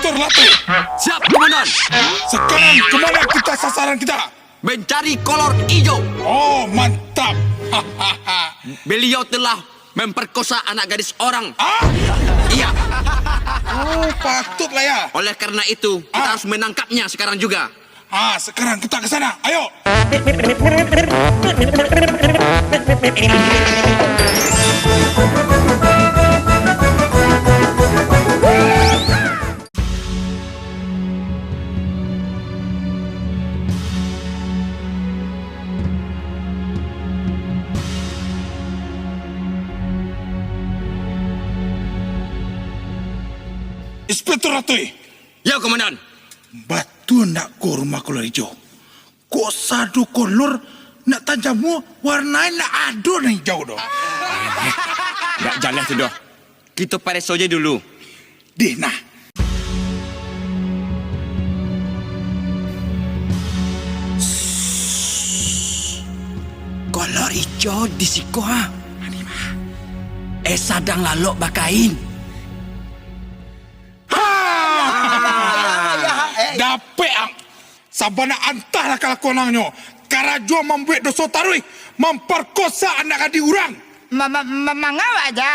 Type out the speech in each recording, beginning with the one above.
Inspektur Latu. Siap, Komandan. Sekarang kemana kita sasaran kita? Mencari kolor hijau. Oh, mantap. Beliau telah memperkosa anak gadis orang. Ah? Iya. Oh, patutlah ya. Oleh karena itu, kita harus menangkapnya sekarang juga. Sekarang kita ke sana. Ayo. Inspektur Ratui. Ya, Komandan. Batu nak ko rumah kolor hijau. Kok sadu kolor nak tanjamu warna nak ado na hijau doh. Nggak jalan tu doh. Kita pada soja dulu. Deh nah. Kolor hijau di siko ha. Sadang lalok bakain. Dapet ang sabana antahlah kelakuanannya. Karajo membuat dosa tarui, memperkosa anak adik orang. Mangga aja.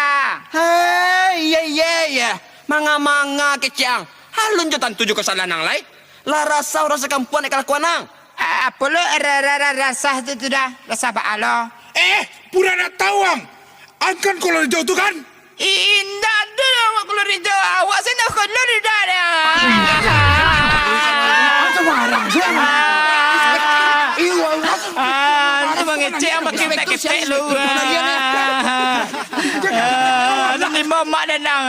Iya. Manga keciang. Halun jotan tujuh kesalahan yang lain. Lah rasa kampuan kelakuan nang. Apa lo rasa itu dah rasa apa alo? Pura nak tahu ang. Angkan kolor hijau tu kan? Indah tu awak keluar hijau. Awak sana keluar hijau dah. Semarang. Itu mengecek sama ketek lu. Ini mamak dan nang.